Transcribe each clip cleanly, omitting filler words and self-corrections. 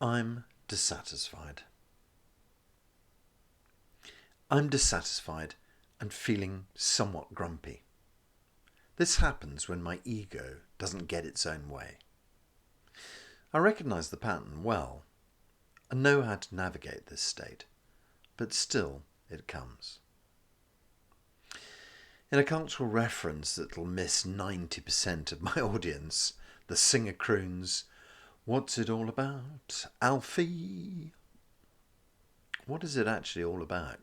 I'm dissatisfied. I'm dissatisfied and feeling somewhat grumpy. This happens when my ego doesn't get its own way. I recognise the pattern well and know how to navigate this state, but still it comes. In a cultural reference that'll miss 90% of my audience, the singer croons, "What's it all about, Alfie?" What is it actually all about?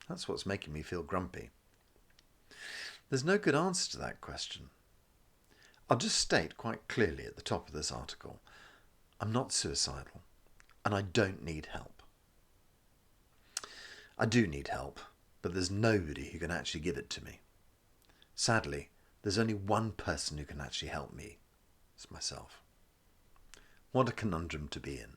That's what's making me feel grumpy. There's no good answer to that question. I'll just state quite clearly at the top of this article, I'm not suicidal and I don't need help. I do need help, but there's nobody who can actually give it to me. Sadly, there's only one person who can actually help me. It's myself. What a conundrum to be in.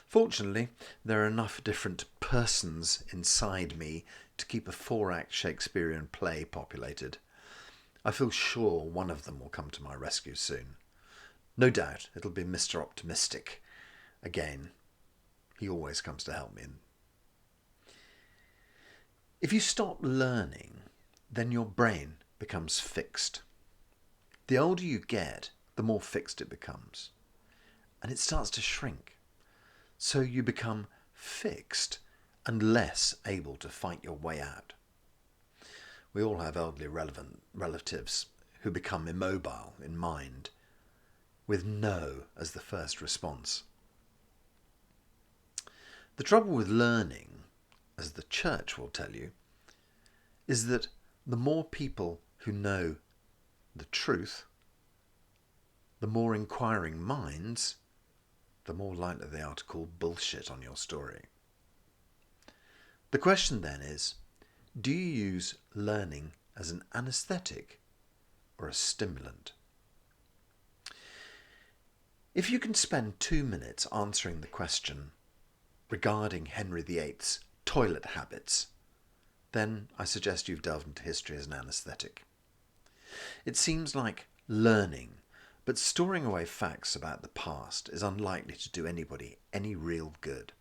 Fortunately, there are enough different persons inside me to keep a 4-act Shakespearean play populated. I feel sure one of them will come to my rescue soon. No doubt it'll be Mr. Optimistic. Again, he always comes to help me. If you stop learning, then your brain becomes fixed. The older you get, the more fixed it becomes. And it starts to shrink. So you become fixed and less able to fight your way out. We all have elderly relatives who become immobile in mind, with no as the first response. The trouble with learning, as the church will tell you, is that the more people who know the truth, the more inquiring minds, the more likely they are to call bullshit on your story. The question then is, do you use learning as an anaesthetic or a stimulant? If you can spend 2 minutes answering the question regarding Henry VIII's toilet habits, then I suggest you've delved into history as an anaesthetic. It seems like learning, but storing away facts about the past is unlikely to do anybody any real good.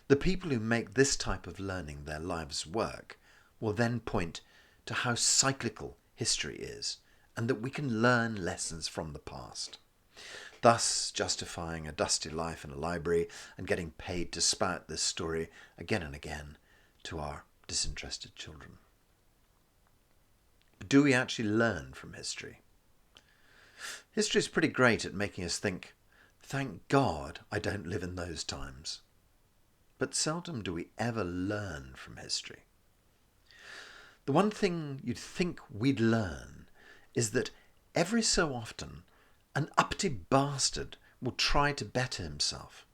The people who make this type of learning their life's work will then point to how cyclical history is and that we can learn lessons from the past, thus justifying a dusty life in a library and getting paid to spout this story again and again to our disinterested children. But do we actually learn from history? History is pretty great at making us think, thank God I don't live in those times. But seldom do we ever learn from history. The one thing you'd think we'd learn is that every so often an uppity bastard will try to better himself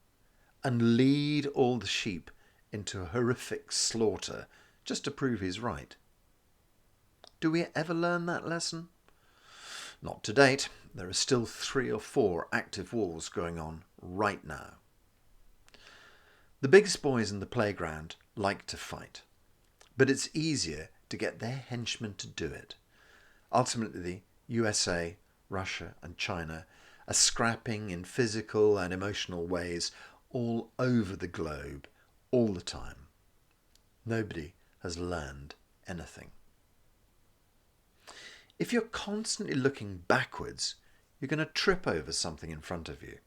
and lead all the sheep into a horrific slaughter just to prove he's right. Do we ever learn that lesson? Not to date. There are still 3 or 4 active wars going on right now. The biggest boys in the playground like to fight, but it's easier to get their henchmen to do it. Ultimately, the USA, Russia and China are scrapping in physical and emotional ways all over the globe, all the time. Nobody has learned anything. If you're constantly looking backwards, you're going to trip over something in front of you.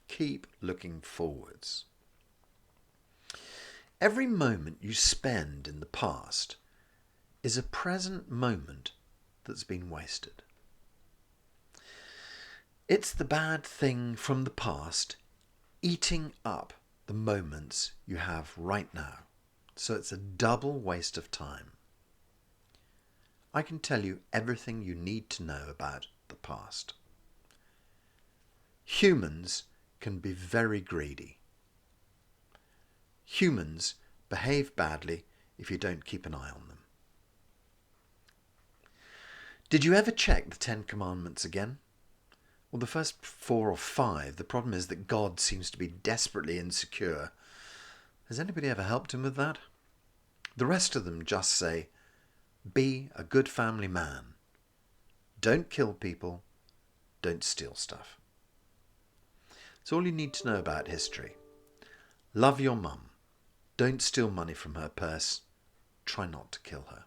Keep looking forwards. Every moment you spend in the past is a present moment that's been wasted. It's the bad thing from the past eating up the moments you have right now. So it's a double waste of time. I can tell you everything you need to know about the past. Humans can be very greedy. Humans behave badly if you don't keep an eye on them. Did you ever check the 10 Commandments again? Well, the first 4 or 5, the problem is that God seems to be desperately insecure. Has anybody ever helped him with that? The rest of them just say, be a good family man. Don't kill people. Don't steal stuff. It's all you need to know about history. Love your mum. Don't steal money from her purse. Try not to kill her.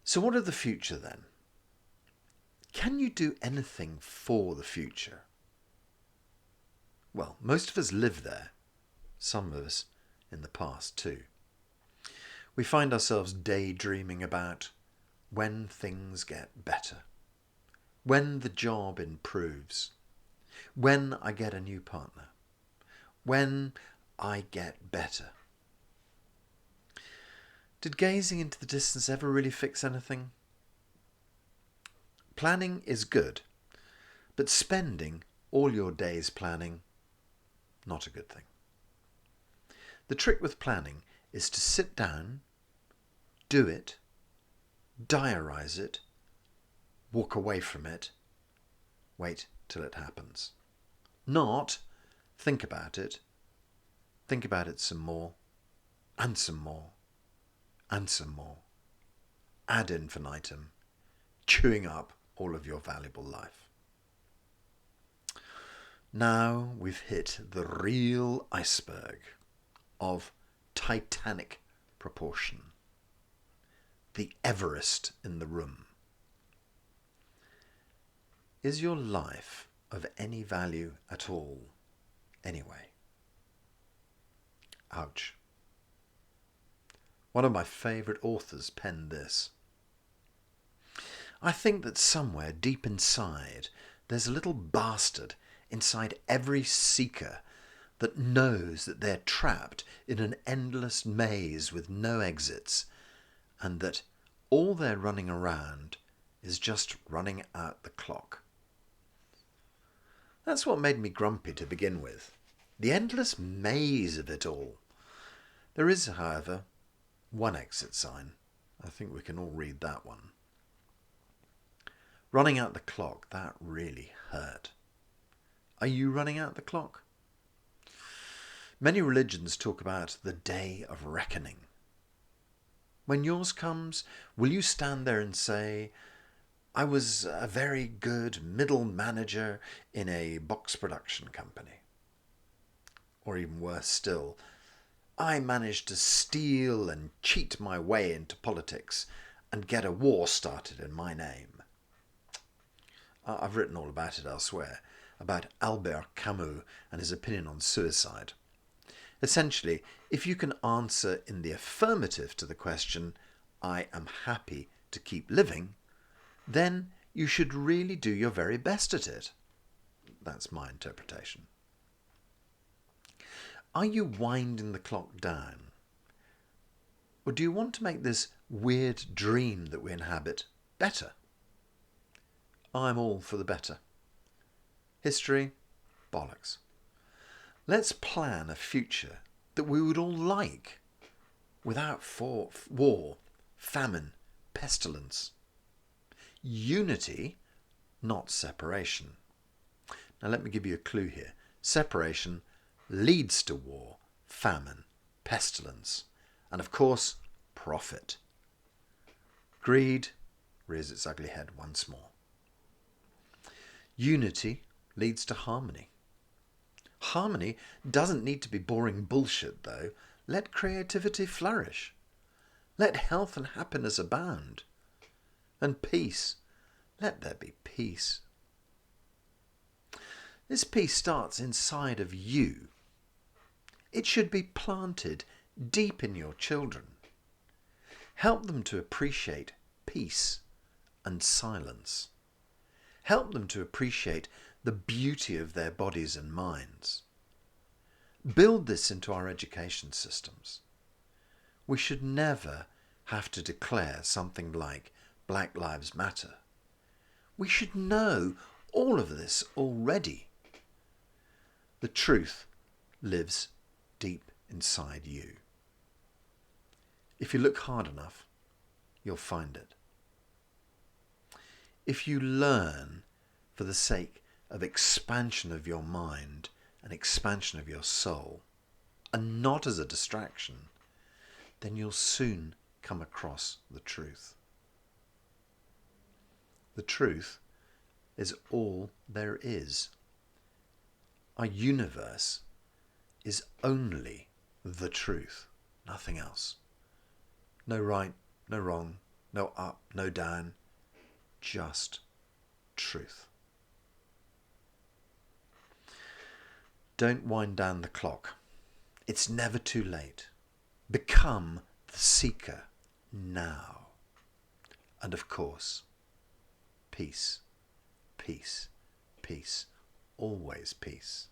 So what of the future then? Can you do anything for the future? Well, most of us live there. Some of us in the past too. We find ourselves daydreaming about when things get better, when the job improves, when I get a new partner, when I get better. Did gazing into the distance ever really fix anything? Planning is good, but spending all your days planning, not a good thing. The trick with planning is to sit down, do it, diarise it, walk away from it, wait till it happens. Not think about it some more, and some more, and some more, ad infinitum, chewing up all of your valuable life. Now we've hit the real iceberg of titanic proportion, the Everest in the room. Is your life of any value at all anyway? Ouch. One of my favourite authors penned this. I think that somewhere deep inside there's a little bastard inside every seeker that knows that they're trapped in an endless maze with no exits, and that all they're running around is just running out the clock. That's what made me grumpy to begin with. The endless maze of it all. There is, however, one exit sign. I think we can all read that one. Running out the clock, that really hurt. Are you running out the clock? Many religions talk about the day of reckoning. When yours comes, will you stand there and say, I was a very good middle manager in a box production company? Or even worse still, I managed to steal and cheat my way into politics and get a war started in my name. I've written all about it elsewhere, about Albert Camus and his opinion on suicide. Essentially, if you can answer in the affirmative to the question, I am happy to keep living, then you should really do your very best at it. That's my interpretation. Are you winding the clock down? Or do you want to make this weird dream that we inhabit better? I'm all for the better. History? Bollocks. Let's plan a future that we would all like, without war, famine, pestilence. Unity, not separation. Now let me give you a clue here. Separation leads to war, famine, pestilence, and of course, profit. Greed rears its ugly head once more. Unity leads to harmony. Harmony doesn't need to be boring bullshit, though. Let creativity flourish. Let health and happiness abound. And peace. Let there be peace. This peace starts inside of you. It should be planted deep in your children. Help them to appreciate peace and silence. Help them to appreciate the beauty of their bodies and minds. Build this into our education systems. We should never have to declare something like Black Lives Matter. We should know all of this already. The truth lives deep inside you. If you look hard enough, you'll find it. If you learn for the sake of expansion of your mind and expansion of your soul, and not as a distraction, then you'll soon come across the truth. The truth is all there is. Our universe is only the truth, nothing else. No right, no wrong, no up, no down, just truth. Don't wind down the clock. It's never too late. Become the seeker now. And of course, peace, peace, peace, always peace.